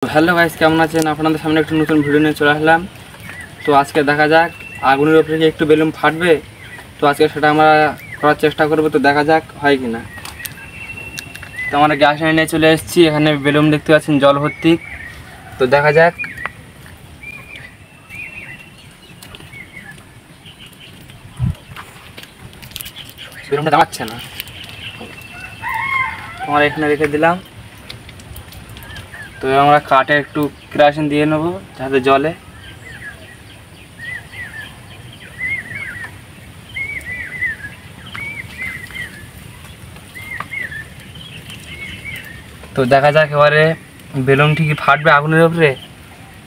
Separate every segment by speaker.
Speaker 1: Hello guys, কেমন আছেন? আপনাদের সামনে একটু নতুন ভিডিও নিয়ে চলে আসলাম। তো আজকে দেখা যাক আগুনের উপরে কি একটু বেলুন ফাটবে। তো আজকে সেটা আমরা করার চেষ্টা করব। তো দেখা যাক হয় কি না। তো আমরা গ্যাস নিয়ে চলে এসেছি, এখানে বেলুন দেখতে পাচ্ছেন জল ভর্তি। তো দেখা যাক। বেলুনটা দাঁড়াচ্ছে না, আমরা এখানে রেখে দিলাম। তো আমরা কাঠে একটু কেরোসিন দিয়ে নেবো যাতে জলে। তো দেখা যাক এবারে বেলুন ঠিকই ফাটবে আগুনের উপরে।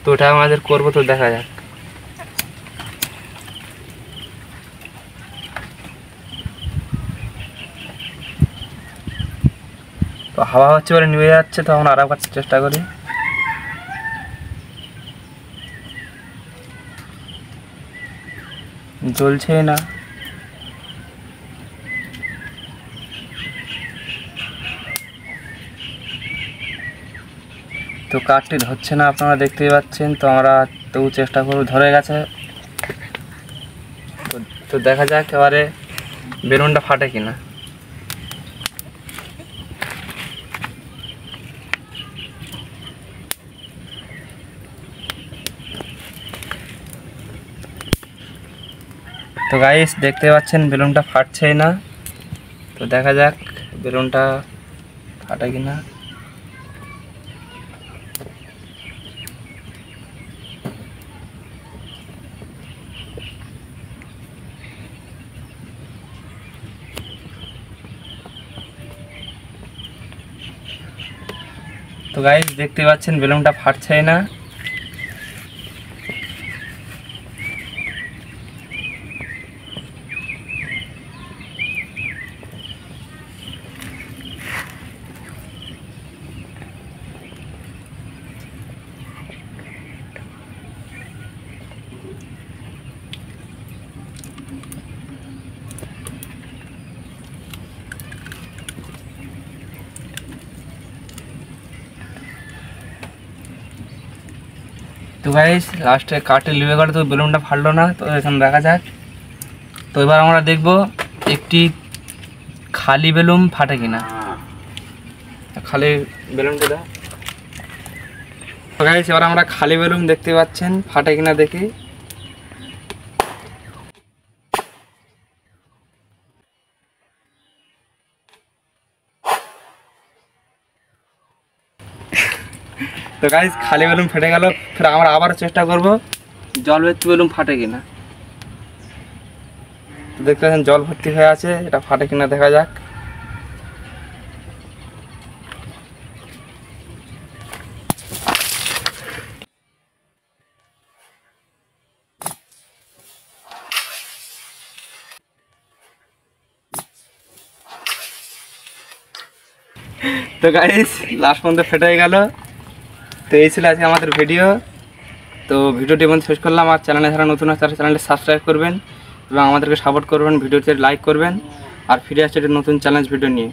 Speaker 1: তো ওটা আমাদের করবো। তো দেখা যাক। তো হাওয়া হচ্ছে এবারে নিভে যাচ্ছে, তো আমরা আরাম করার চেষ্টা করি। জ্বলছেই না। তো কাঠটি ধরছে না, আপনারা দেখতেই পাচ্ছেন। তো আমরা তবু চেষ্টা করব, ধরে গেছে। তো দেখা যাক এবারে বেলুনটা ফাটে কিনা। তো গাইস দেখতে পাচ্ছেন বেলুনটা ফাটছেই না। তো দেখা যাক বেলুনটা ফাটে কিনা। তো গাইস দেখতে পাচ্ছেন বেলুনটা ফাটছেই না। তো গাইস লাস্টে কাঠে লিভে গেল, তো বেলুনটা ফাটলো না। তো এখানে দেখা যাক। তো এবার আমরা দেখব একটি খালি বেলুন ফাটে কিনা। খালি বেলুনটা দাও। তো গাইস এবার আমরা খালি বেলুন দেখতে পাচ্ছেন, ফাটে কিনা দেখি। তো গাইস খালি বেলুন ফেটে গেল। ফের আমরা আবার চেষ্টা করব জল ভর্তি বেলুন ফাটে কিনা। তো দেখতে পাচ্ছেন জল ভর্তি হয়ে আছে, এটা ফাটে কিনা দেখা যাক। তো গাইস লাস্ট পর্যন্ত ফেটে গেল। তো এই ছিল আজকে আমাদের ভিডিও। তো ভিডিওটি বন্ধু শেষ করলাম। আর চ্যানেলে যারা নতুন আছে তারা চ্যানেলটি সাবস্ক্রাইব করবেন এবং আমাদেরকে সাপোর্ট করবেন, ভিডিওতে লাইক করবেন। আর ফিরে আসছে একটা নতুন চ্যালেঞ্জ ভিডিও নিয়ে।